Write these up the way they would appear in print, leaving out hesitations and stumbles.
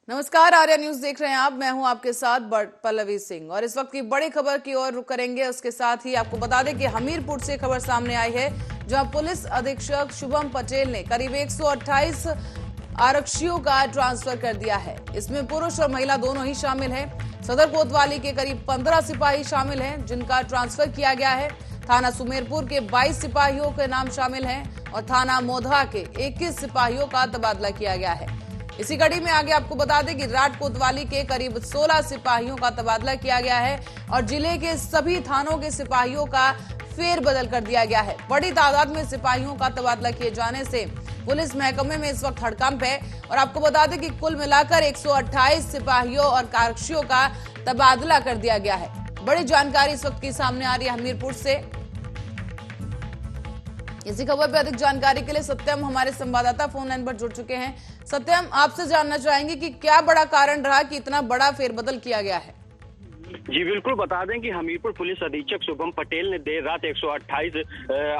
नमस्कार, आर्या न्यूज देख रहे हैं आप। मैं हूं आपके साथ पल्लवी सिंह और इस वक्त की बड़ी खबर की ओर रुख करेंगे। उसके साथ ही आपको बता दें कि हमीरपुर से खबर सामने आई है, जहां पुलिस अधीक्षक शुभम पटेल ने करीब 128 आरक्षियों का ट्रांसफर कर दिया है। इसमें पुरुष और महिला दोनों ही शामिल हैं। सदर कोतवाली के करीब 15 सिपाही शामिल हैं, जिनका ट्रांसफर किया गया है। थाना सुमेरपुर के 22 सिपाहियों के नाम शामिल हैं और थाना मोधा के 21 सिपाहियों का तबादला किया गया है। इसी कड़ी में आगे आपको बता दें कि राट कोतवाली के करीब 16 सिपाहियों का तबादला किया गया है और जिले के सभी थानों के सिपाहियों का फेरबदल कर दिया गया है। बड़ी तादाद में सिपाहियों का तबादला किए जाने से पुलिस महकमे में इस वक्त हड़कंप है और आपको बता दें कि कुल मिलाकर 128 सिपाहियों और आरक्षियों का तबादला कर दिया गया है। बड़ी जानकारी इस वक्त की सामने आ रही है हमीरपुर से। इसी खबर पर अधिक जानकारी के लिए सत्यम हमारे संवाददाता फोन लाइन पर जुड़ चुके हैं। सत्यम, आपसे जानना चाहेंगे कि क्या बड़ा कारण रहा कि इतना बड़ा फेरबदल किया गया है? जी बिल्कुल, बता दें कि हमीरपुर पुलिस अधीक्षक शुभम पटेल ने देर रात 128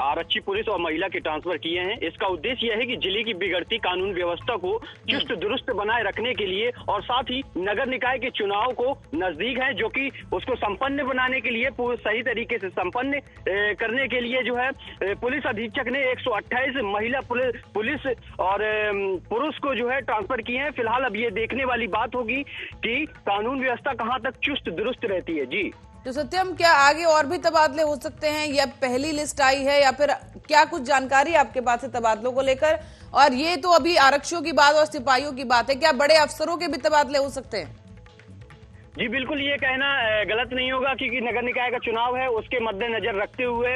आरक्षी पुलिस और महिला के ट्रांसफर किए हैं। इसका उद्देश्य यह है कि जिले की बिगड़ती कानून व्यवस्था को चुस्त दुरुस्त बनाए रखने के लिए और साथ ही नगर निकाय के चुनाव को नजदीक है, जो कि उसको संपन्न बनाने के लिए सही तरीके से संपन्न करने के लिए जो है पुलिस अधीक्षक ने 128 महिला पुलिस और पुरुष को जो है ट्रांसफर किए हैं। फिलहाल अब ये देखने वाली बात होगी कि कानून व्यवस्था कहाँ तक चुस्त दुरुस्त रहती है। जी तो सत्यम, क्या आगे और भी तबादले हो सकते हैं या पहली लिस्ट आई है या फिर क्या कुछ जानकारी आपके पास है तबादलों को लेकर? और ये तो अभी आरक्षियों की बात और सिपाहियों की बात है, क्या बड़े अफसरों के भी तबादले हो सकते हैं? जी बिल्कुल, ये कहना गलत नहीं होगा क्योंकि नगर निकाय का चुनाव है, उसके मद्देनजर रखते हुए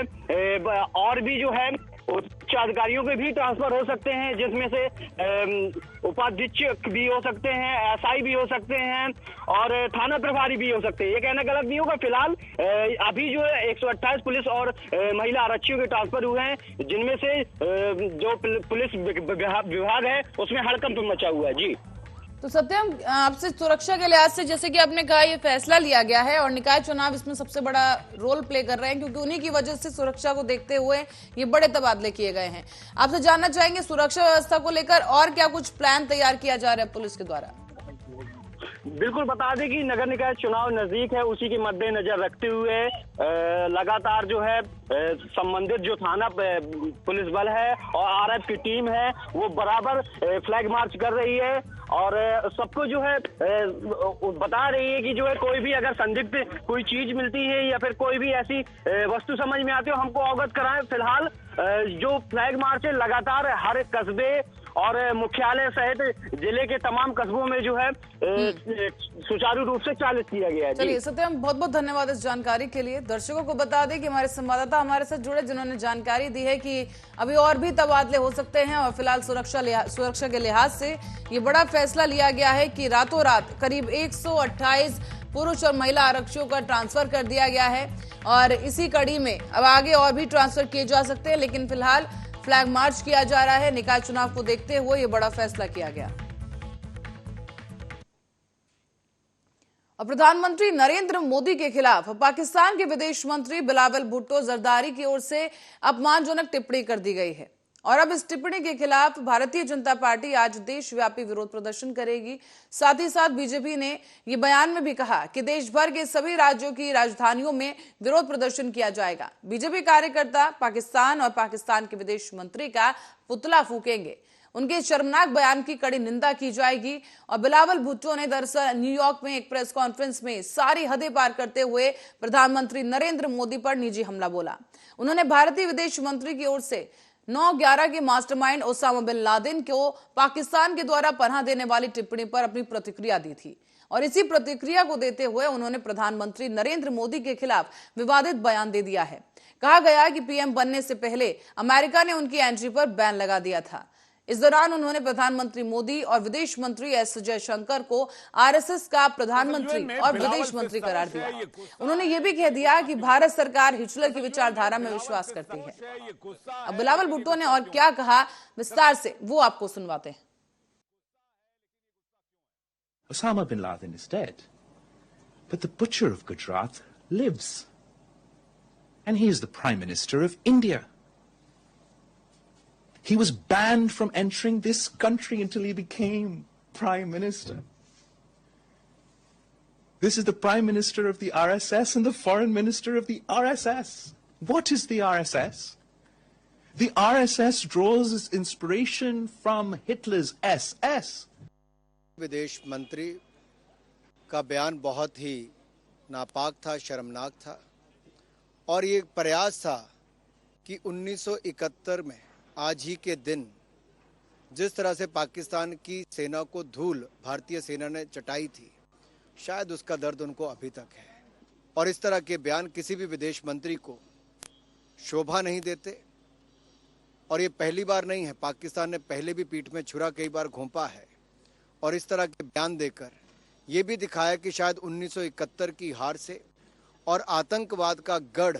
और भी जो है उच्च अधिकारियों के भी ट्रांसफर हो सकते हैं, जिसमें से उपाधीक्षक भी हो सकते हैं, एसआई भी हो सकते हैं और थाना प्रभारी भी हो सकते हैं। ये कहना गलत नहीं होगा। फिलहाल अभी जो है 128 पुलिस और महिला आरक्षियों के ट्रांसफर हुए हैं, जिनमें से जो पुलिस विभाग है उसमें हड़कंप मचा हुआ है। जी तो सत्यम, आपसे सुरक्षा के लिहाज से, जैसे कि आपने कहा, ये फैसला लिया गया है और निकाय चुनाव इसमें सबसे बड़ा रोल प्ले कर रहे हैं, क्योंकि उन्हीं की वजह से सुरक्षा को देखते हुए ये बड़े तबादले किए गए हैं। आपसे जानना चाहेंगे सुरक्षा व्यवस्था को लेकर और क्या कुछ प्लान तैयार किया जा रहा है पुलिस के द्वारा? बिल्कुल, बता दें कि नगर निकाय चुनाव नजदीक है, उसी के मद्देनजर रखते हुए लगातार जो है संबंधित जो थाना पुलिस बल है और आरएफ की टीम है वो बराबर फ्लैग मार्च कर रही है और सबको जो है बता रही है कि जो है कोई भी अगर संदिग्ध कोई चीज मिलती है या फिर कोई भी ऐसी वस्तु समझ में आती हो हमको अवगत कराएं। फिलहाल जो फ्लैग मार्च है लगातार हर कस्बे और मुख्यालय सहित जिले के तमाम कस्बों में जो है सुचारू रूप से चालित किया गया है। चलिए सत्यम, बहुत बहुत धन्यवाद इस जानकारी के लिए। दर्शकों को बता दें कि हमारे संवाददाता हमारे साथ जुड़े, जिन्होंने जानकारी दी है कि अभी और भी तबादले हो सकते हैं और फिलहाल सुरक्षा के लिहाज से ये बड़ा फैसला लिया गया है कि रातों रात करीब 128 पुरुष और महिला आरक्षियों का ट्रांसफर कर दिया गया है और इसी कड़ी में अब आगे और भी ट्रांसफर किए जा सकते हैं, लेकिन फिलहाल फ्लैग मार्च किया जा रहा है। निकाय चुनाव को देखते हुए ये बड़ा फैसला किया गया। और प्रधानमंत्री नरेंद्र मोदी के खिलाफ पाकिस्तान के विदेश मंत्री बिलावल भुट्टो जरदारी की ओर से अपमानजनक टिप्पणी कर दी गई है और अब इस टिप्पणी के खिलाफ भारतीय जनता पार्टी आज देशव्यापी विरोध प्रदर्शन करेगी। साथ ही साथ बीजेपी ने ये बयान में भी कहा कि देश भर के सभी राज्यों की राजधानियों में विरोध प्रदर्शन किया जाएगा। बीजेपी कार्यकर्ता पाकिस्तान और पाकिस्तान के विदेश मंत्री का पुतला फूकेंगे। उनके शर्मनाक बयान की कड़ी निंदा की जाएगी। और बिलावल भुट्टो ने दरअसल न्यूयॉर्क में एक प्रेस कॉन्फ्रेंस में सारी हदें पार करते हुए प्रधानमंत्री नरेंद्र मोदी पर निजी हमला बोला। उन्होंने भारतीय विदेश मंत्री की ओर से 9/11 के मास्टरमाइंड ओसामा बिन लादेन को पाकिस्तान के द्वारा पनाह देने वाली टिप्पणी पर अपनी प्रतिक्रिया दी थी और इसी प्रतिक्रिया को देते हुए उन्होंने प्रधानमंत्री नरेंद्र मोदी के खिलाफ विवादित बयान दे दिया है। कहा गया कि पीएम बनने से पहले अमेरिका ने उनकी एंट्री पर बैन लगा दिया था। इस दौरान उन्होंने प्रधानमंत्री मोदी और विदेश मंत्री एस जयशंकर को आरएसएस का प्रधानमंत्री और विदेश मंत्री करार दिया। उन्होंने ये भी कह दिया कि भारत सरकार हिटलर की विचारधारा में विश्वास करती है। अब बिलावल भुट्टो ने और क्या कहा विस्तार से वो आपको सुनवाते हैं। Osama bin Laden is dead, but the butcher of Gujarat lives, and he is the Prime Minister of India. He was banned from entering this country until he became Prime Minister. This is the Prime Minister of the RSS and the Foreign Minister of the RSS. What is the RSS? The RSS draws its inspiration from Hitler's SS. विदेश मंत्री का बयान बहुत ही नापाक था, शर्मनाक था और ये एक प्रयास था कि 1971 में आज ही के दिन जिस तरह से पाकिस्तान की सेना को धूल भारतीय सेना ने चटाई थी, शायद उसका दर्द उनको अभी तक है और इस तरह के बयान किसी भी विदेश मंत्री को शोभा नहीं देते। और ये पहली बार नहीं है, पाकिस्तान ने पहले भी पीठ में छुरा कई बार घोंपा है और इस तरह के बयान देकर ये भी दिखाया कि शायद 1971 की हार से और आतंकवाद का गढ़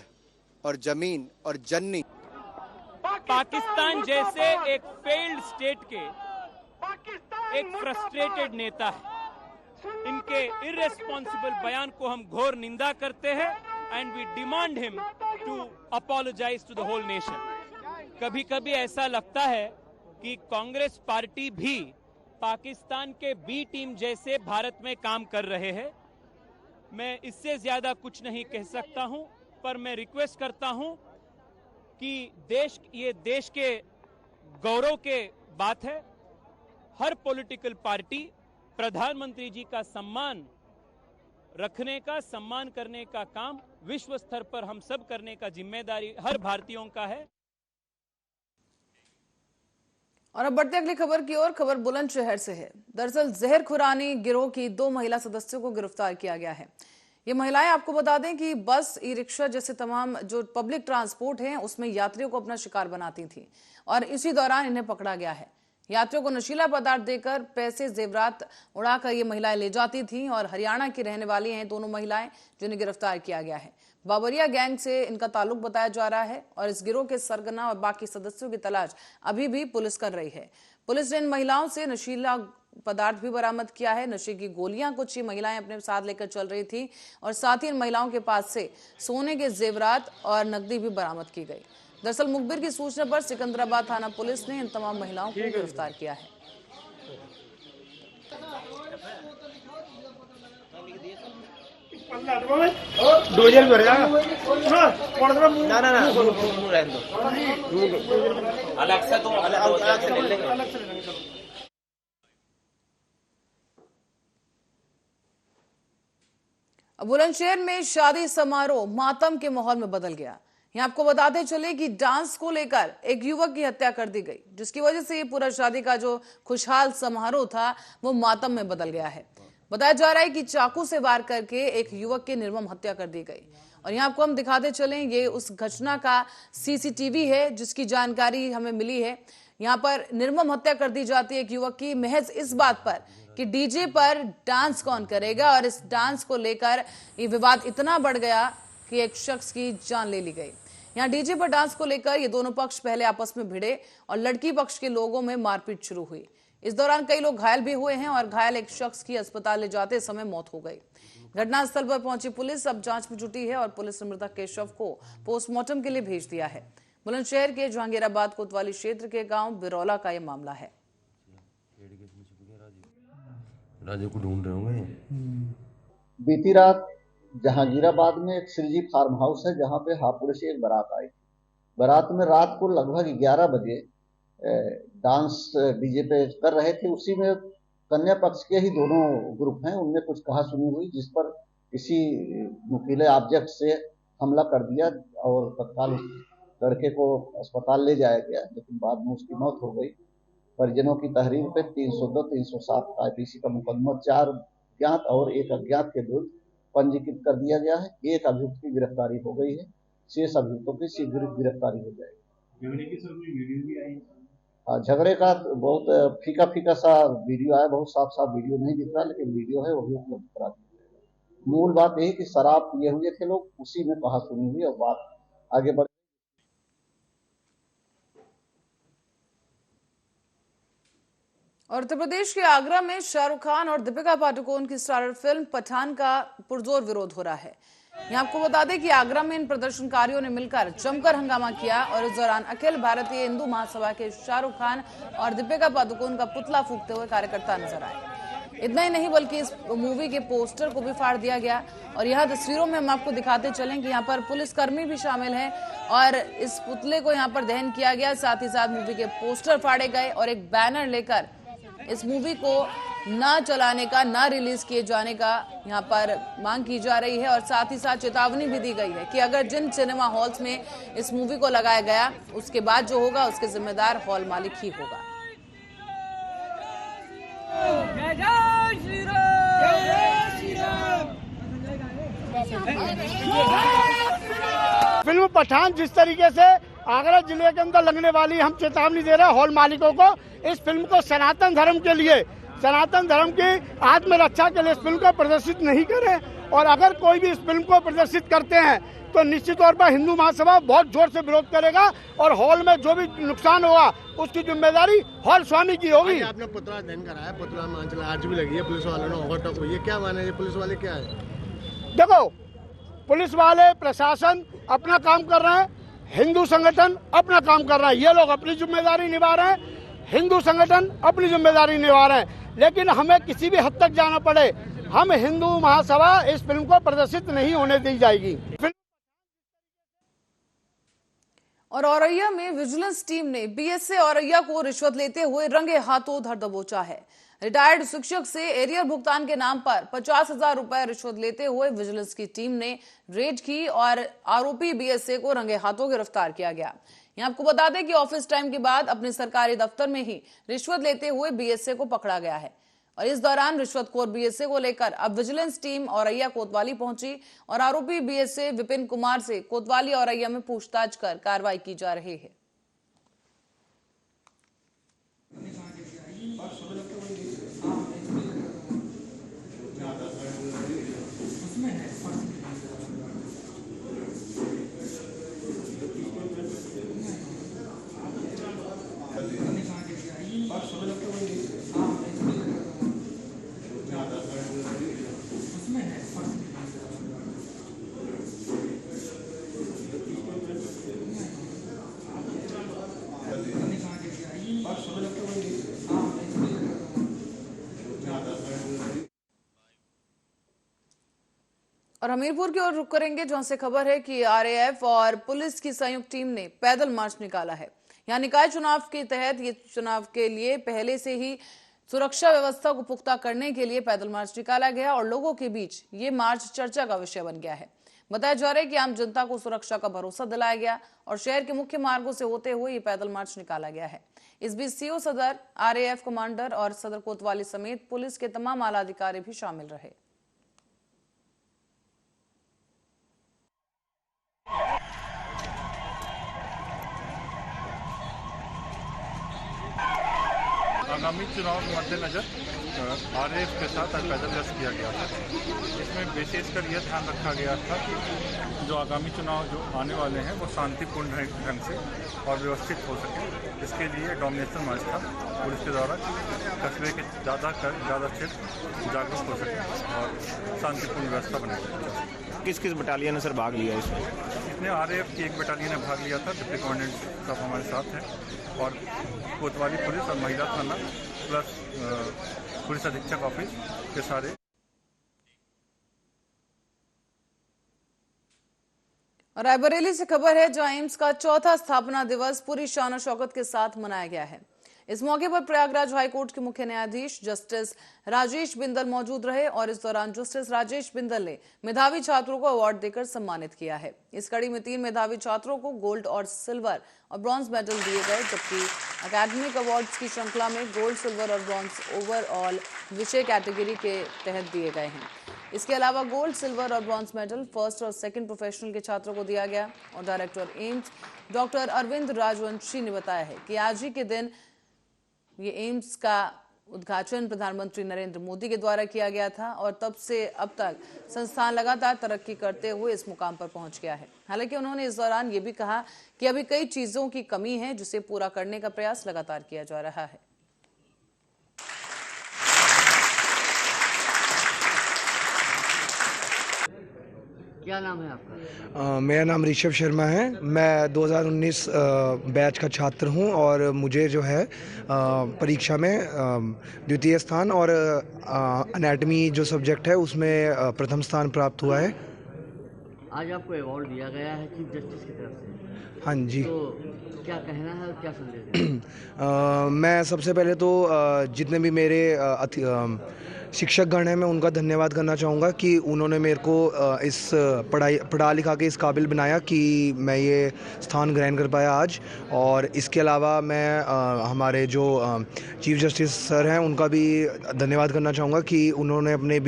और जमीन और जननी पाकिस्तान जैसे एक फेल्ड स्टेट के एक फ्रस्ट्रेटेड नेता है, इनके इर्रेस्पॉन्सिबल बयान को हम घोर निंदा करते हैं and we demand him to apologise to the whole nation. कभी कभी ऐसा लगता है कि कांग्रेस पार्टी भी पाकिस्तान के बी टीम जैसे भारत में काम कर रहे हैं। मैं इससे ज्यादा कुछ नहीं कह सकता हूं, पर मैं रिक्वेस्ट करता हूं कि ये देश के गौरव के बात है। हर पॉलिटिकल पार्टी प्रधानमंत्री जी का सम्मान रखने का, सम्मान करने का काम विश्व स्तर पर हम सब करने का जिम्मेदारी हर भारतीयों का है। और अब बढ़ते अगली खबर की ओर। खबर बुलंदशहर से है। दरअसल जहर खुरानी गिरोह की 2 महिला सदस्यों को गिरफ्तार किया गया है। ये महिलाएं, आपको बता दें कि बस, ई रिक्शा जैसे तमाम जो पब्लिक ट्रांसपोर्ट हैं उसमें यात्रियों को अपना शिकार बनाती थी और इसी दौरान इन्हें पकड़ा गया है। यात्रियों को नशीला पदार्थ देकर पैसे जेवरात उड़ाकर ये महिलाएं ले जाती थीं और हरियाणा की रहने वाली हैं दोनों महिलाएं, जिन्हें गिरफ्तार किया गया है। बाबरिया गैंग से इनका ताल्लुक बताया जा रहा है और इस गिरोह के सरगना और बाकी सदस्यों की तलाश अभी भी पुलिस कर रही है। पुलिस ने इन महिलाओं से नशीला पदार्थ भी बरामद किया है। नशे की गोलियां कुछ ये महिलाएं अपने साथ लेकर चल रही थी और साथ ही इन महिलाओं के पास से सोने के जेवरात और नकदी भी बरामद की गई। दरअसल मुखबिर की सूचना पर सिकंदराबाद थाना पुलिस ने इन तमाम महिलाओं को गिरफ्तार किया है। बुलंदशहर में शादी समारोह मातम के माहौल में बदल गया। यहाँ आपको बताते चले कि डांस को लेकर एक युवक की हत्या कर दी गई, जिसकी वजह से ये पूरा शादी का जो खुशहाल समारोह था वो मातम में बदल गया है। बताया जा रहा है कि चाकू से वार करके एक युवक की निर्मम हत्या कर दी गई। और यहाँ आपको हम दिखाते चलें, ये उस घटना का सीसीटीवी है जिसकी जानकारी हमें मिली है। यहाँ पर निर्मम हत्या कर दी जाती है एक युवक की, महज इस बात पर कि डीजे पर डांस कौन करेगा। और इस डांस को लेकर ये विवाद इतना बढ़ गया कि एक शख्स की जान ले ली गई। यहाँ डीजे पर डांस को लेकर ये दोनों पक्ष पहले आपस में भिड़े और लड़की पक्ष के लोगों में मारपीट शुरू हुई। इस दौरान कई लोग घायल भी हुए हैं और घायल एक शख्स की अस्पताल ले जाते समय मौत हो गई। घटनास्थल पर पहुंची पुलिस अब जांच में जुटी है और पुलिस ने मृतक के शव को पोस्टमार्टम के लिए भेज दिया है। बुलंदशहर के जहांगीराबाद कोतवाली क्षेत्र के गांव बिरौला का यह मामला है। राजे को ढूंढ रहे होंगे। बीती रात जहांगीराबाद में एक श्रीजी फार्म हाउस है जहां पे हापुड़ से एक बारात आई। बारात में रात को लगभग 11 बजे डांस डीजे पे कर रहे थे। उसी में कन्या पक्ष के ही दोनों ग्रुप हैं, उनमें कुछ कहा सुनी हुई, जिस पर किसी नुकीले ऑब्जेक्ट से हमला कर दिया और तत्काल लड़के को अस्पताल ले जाया गया, लेकिन बाद में उसकी मौत हो गई। परिजनों की तहरीर पे 302, 307 आईपीसी का मुकदमा 4 ज्ञात और 1 अज्ञात के विरुद्ध पंजीकृत कर दिया गया है। 1 अभियुक्त की गिरफ्तारी हो गई है, शेष अभियुक्तों की शीघ्र गिरफ्तारी हो जाएगी। झगड़े की सर कोई वीडियो भी आई? झगड़े का बहुत फीका फीका सा वीडियो आया, बहुत साफ साफ वीडियो नहीं दिख रहा, लेकिन वीडियो है, वो भी उपलब्ध करा दिया जाएगा। मूल बात यही कि शराब पिए हुए थे लोग, उसी में कहा सुनी हुई और बात आगे बढ़। और उत्तर प्रदेश के आगरा में शाहरुख खान और दीपिका पादुकोण की स्टारर फिल्म पठान का पुरजोर विरोध हो रहा है। यहाँ आपको बता दें कि आगरा में इन प्रदर्शनकारियों ने मिलकर जमकर हंगामा किया और इस दौरान अखिल भारतीय हिंदू महासभा के शाहरुख खान और दीपिका पादुकोण का पुतला फूंकते हुए कार्यकर्ता नजर आए। इतना ही नहीं बल्कि इस मूवी के पोस्टर को भी फाड़ दिया गया। और यहाँ तस्वीरों में हम आपको दिखाते चलें कि यहाँ पर पुलिसकर्मी भी शामिल हैं और इस पुतले को यहाँ पर दहन किया गया। साथ ही साथ मूवी के पोस्टर फाड़े गए और एक बैनर लेकर इस मूवी को ना चलाने का, ना रिलीज किए जाने का यहाँ पर मांग की जा रही है। और साथ ही साथ चेतावनी भी दी गई है कि अगर जिन सिनेमा हॉल्स में इस मूवी को लगाया गया उसके बाद जो होगा उसके जिम्मेदार हॉल मालिक ही होगा। फिल्म पठान जिस तरीके से आगरा जिले के अंदर लगने वाली, हम चेतावनी दे रहे हैं हॉल मालिकों को। इस फिल्म को सनातन धर्म के लिए, सनातन धर्म की आत्मरक्षा के लिए इस फिल्म को प्रदर्शित नहीं करें। और अगर कोई भी इस फिल्म को प्रदर्शित करते हैं तो निश्चित तौर पर हिंदू महासभा बहुत जोर से विरोध करेगा और हॉल में जो भी नुकसान होगा उसकी जिम्मेदारी हॉल स्वामी की होगी। आपने पुतला दहन कराया, पुतला मांझल आज भी लगी है, पुलिस वालों ने ओवरटेक हुई है, क्या माने ये पुलिस वाले क्या है? देखो, पुलिस वाले प्रशासन अपना काम कर रहे हैं, हिंदू संगठन अपना काम कर रहा है। ये लोग अपनी जिम्मेदारी निभा रहे हैं, हिंदू संगठन अपनी जिम्मेदारी निभा रहे हैं। लेकिन हमें किसी भी हद तक जाना पड़े, हम हिंदू महासभा इस फिल्म को प्रदर्शित नहीं होने दी जाएगी। और औरैया में विजिलेंस टीम ने बीएसए औरैया को रिश्वत लेते हुए रंगे हाथों धर दबोचा है। रिटायर्ड शिक्षक से एरियर भुगतान के नाम पर 50,000 रुपए रिश्वत लेते हुए विजिलेंस की टीम ने रेड की और आरोपी बीएसए को रंगे हाथों गिरफ्तार किया गया। यहाँ आपको बता दें कि ऑफिस टाइम के बाद अपने सरकारी दफ्तर में ही रिश्वत लेते हुए बीएसए को पकड़ा गया है। और इस दौरान रिश्वतखोर बीएसए को लेकर अब विजिलेंस टीम औरैया कोतवाली पहुंची और आरोपी बीएसए विपिन कुमार से कोतवाली औरैया में पूछताछ कर कार्रवाई की जा रही है। और हमीरपुर की ओर रुख करेंगे जहां से खबर है कि आरएएफ और पुलिस की संयुक्त टीम ने पैदल मार्च निकाला है। यहाँ निकाय चुनाव के तहत ये चुनाव के लिए पहले से ही सुरक्षा व्यवस्था को पुख्ता करने के लिए पैदल मार्च निकाला गया और लोगों के बीच ये मार्च चर्चा का विषय बन गया है। बताया जा रहा है कि आम जनता को सुरक्षा का भरोसा दिलाया गया और शहर के मुख्य मार्गों से होते हुए ये पैदल मार्च निकाला गया है। इस बीच सीओ सदर, आरएएफ कमांडर और सदर कोतवाली समेत पुलिस के तमाम आला अधिकारी भी शामिल रहे। आगामी चुनाव के मद्देनजर आरएएफ के साथ पैदल गश्त किया गया था। इसमें विशेषकर यह ध्यान रखा गया था कि जो आगामी चुनाव जो आने वाले हैं वो शांतिपूर्ण ढंग से और व्यवस्थित हो सके। इसके लिए डोमिनेशन मार्च था पुलिस के द्वारा कस्बे के ज़्यादा क्षेत्र जागरूक हो सके और शांतिपूर्ण व्यवस्था बनाई जाए। किस किस बटालियन ने सर भाग लिया इसमें? इसमें आरएएफ की एक बटालियन ने भाग लिया था, डिप्टी कमांडेंट साहब हमारे साथ हैं और कोतवाली पुलिस और महिला थाना प्लस पुलिस अधीक्षक ऑफिस के सारे। और रायबरेली से खबर है जहां एम्स का चौथा स्थापना दिवस पूरी शान और शौकत के साथ मनाया गया है। इस मौके पर प्रयागराज हाईकोर्ट के मुख्य न्यायाधीश जस्टिस राजेश बिंदल मौजूद रहे और इस दौरान जस्टिस राजेश बिंदल ने मेधावी छात्रों को अवार्ड देकर सम्मानित किया है। इस कड़ी में 3 मेधावी छात्रों को गोल्ड और सिल्वर और ब्रॉन्ज मेडल दिए गए, जबकि एकेडमिक अवार्ड्स की श्रृंखला में गोल्ड, सिल्वर और ब्रॉन्ज ओवरऑल विषय कैटेगरी के तहत दिए गए हैं। इसके अलावा गोल्ड, सिल्वर और ब्रॉन्ज मेडल फर्स्ट और सेकंड प्रोफेशनल के छात्रों को दिया गया। और डायरेक्टर एम्स डॉक्टर अरविंद राजवंशी ने बताया है कि आज ही के दिन ये एम्स का उद्घाटन प्रधानमंत्री नरेंद्र मोदी के द्वारा किया गया था और तब से अब तक संस्थान लगातार तरक्की करते हुए इस मुकाम पर पहुंच गया है। हालांकि उन्होंने इस दौरान ये भी कहा कि अभी कई चीजों की कमी है जिसे पूरा करने का प्रयास लगातार किया जा रहा है। क्या नाम है आपका? मेरा नाम ऋषभ शर्मा है। मैं 2019 बैच का छात्र हूं और मुझे जो है परीक्षा में द्वितीय स्थान और एनाटॉमी जो सब्जेक्ट है उसमें प्रथम स्थान प्राप्त हुआ है। आज आपको अवार्ड दिया गया है चीफ जस्टिस की तरफ से। हाँ जी। तो क्या कहना है और क्या संदेश? मैं सबसे पहले तो जितने भी मेरे शिक्षक गण हैं मैं उनका धन्यवाद करना चाहूँगा कि उन्होंने मेरे को इस पढ़ा लिखा के इस काबिल बनाया कि मैं ये स्थान ग्रहण कर पाया आज। और इसके अलावा मैं हमारे जो चीफ जस्टिस सर हैं उनका भी धन्यवाद करना चाहूँगा कि उन्होंने अपने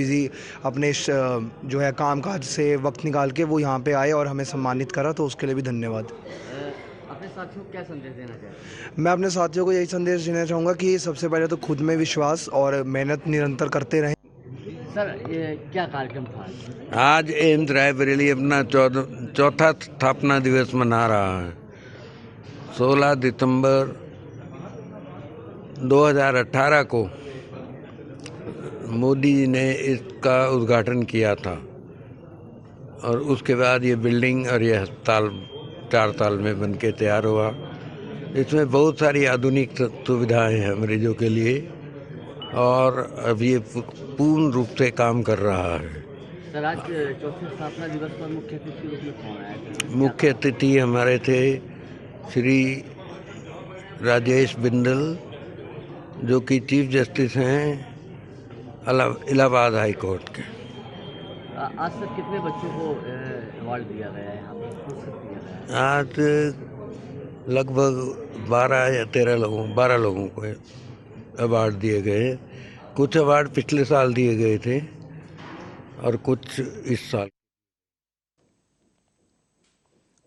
जो है कामकाज से वक्त निकाल के वो यहाँ पे आए और हमें सम्मानित करा, तो उसके लिए भी धन्यवाद। अपने साथियों को क्या संदेश देना चाहिए? मैं अपने साथियों को यही संदेश देना चाहूँगा कि सबसे पहले तो खुद में विश्वास और मेहनत निरंतर करते रहें। सर ये क्या कार्यक्रम था? आज एम्स रायबरेली अपना चौथा स्थापना दिवस मना रहा है। 16 दिसंबर 2018 को मोदी जी ने इसका उद्घाटन किया था और उसके बाद ये बिल्डिंग और ये अस्पताल 4 साल में बनके तैयार हुआ। इसमें बहुत सारी आधुनिक सुविधाएं हैं मरीजों के लिए और अब ये पूर्ण रूप से काम कर रहा है। सर आज चौथे स्थापना दिवस पर मुख्य अतिथि के रूप में कौन आया था? मुख्य अतिथि हमारे थे श्री राजेश बिंदल जो कि चीफ जस्टिस हैं इलाहाबाद हाई कोर्ट के। आज तक कितने बच्चों को अवार्ड दिया गया है यहाँ पर? आज लगभग 12 या 12 लोगों को अवार्ड दिए गए। कुछ अवार्ड पिछले साल दिए गए थे और कुछ इस साल।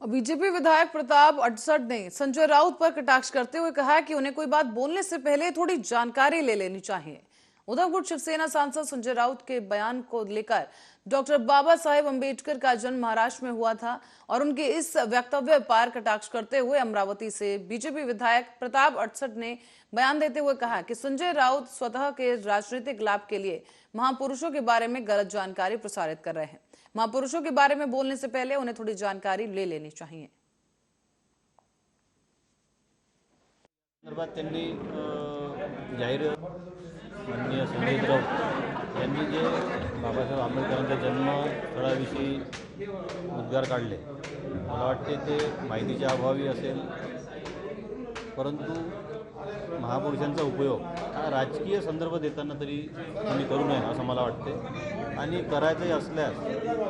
बीजेपी विधायक प्रताप अटसठ ने संजय राउत पर कटाक्ष करते हुए कहा कि उन्हें कोई बात बोलने से पहले थोड़ी जानकारी ले लेनी चाहिए। उधर गुट शिवसेना सांसद संजय राउत के बयान को लेकर डॉक्टर बाबा साहेब अंबेडकर का जन्म महाराष्ट्र में हुआ था और उनके इस वक्तव्य पर कटाक्ष करते हुए अमरावती से बीजेपी विधायक प्रताप अटसठ ने बयान देते हुए कहा कि संजय राउत स्वतः के राजनीतिक लाभ के लिए महापुरुषों के बारे में गलत जानकारी प्रसारित कर रहे हैं। महापुरुषों के बारे में बोलने से पहले उन्हें थोड़ी जानकारी ले लेनी चाहिए। माननीय संजय राऊत यांनी जे बाबासाहेब आंबेडकरांच्या जन्मस्थळाविषयी उद्गार काढले, मला वाटते ते माहितीच्या अभावी असेल, परंतु महापुरुषांचा उपयोग हा राजकीय संदर्भ देताना तरी कोणी करू नये असं मला वाटते आणि करायचंही असल्यास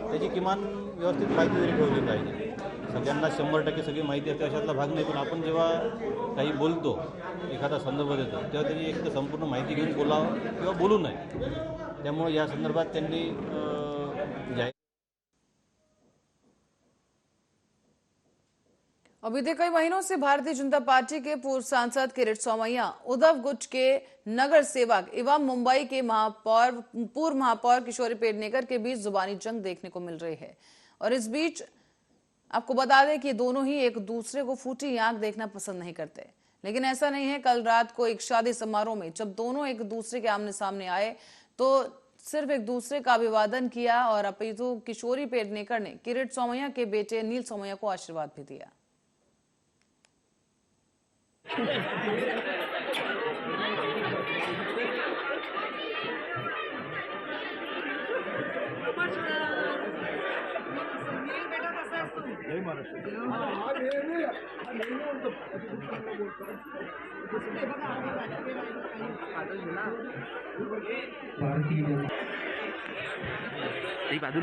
त्याची किमान व्यवस्थित माहिती तरी ठेवली पाहिजे। सगळ्यांना 100% सगळी माहिती असते अशातला भाग नाही, पण आपण जेव्हा काही बोलतो एखादा संदर्भ देतो तेव्हा त्यांनी एक तर संपूर्ण माहिती घेऊन बोलावं किंवा बोलू नये। त्यामुळे या संदर्भात त्यांनी बीते कई महीनों से भारतीय जनता पार्टी के पूर्व सांसद किरीट सोमैया, उद्धव गुट के नगर सेवक एवं मुंबई के पूर्व महापौर किशोरी पेडनेकर के बीच जुबानी जंग देखने को मिल रही है। और इस बीच आपको बता दें कि दोनों ही एक दूसरे को फूटी आंख देखना पसंद नहीं करते, लेकिन ऐसा नहीं है। कल रात को एक शादी समारोह में जब दोनों एक दूसरे के आमने सामने आए तो सिर्फ एक दूसरे का अभिवादन किया और अपितु किशोरी पेडनेकर ने किरीट सोमैया के बेटे नील सोमैया को आशीर्वाद भी दिया। बाजू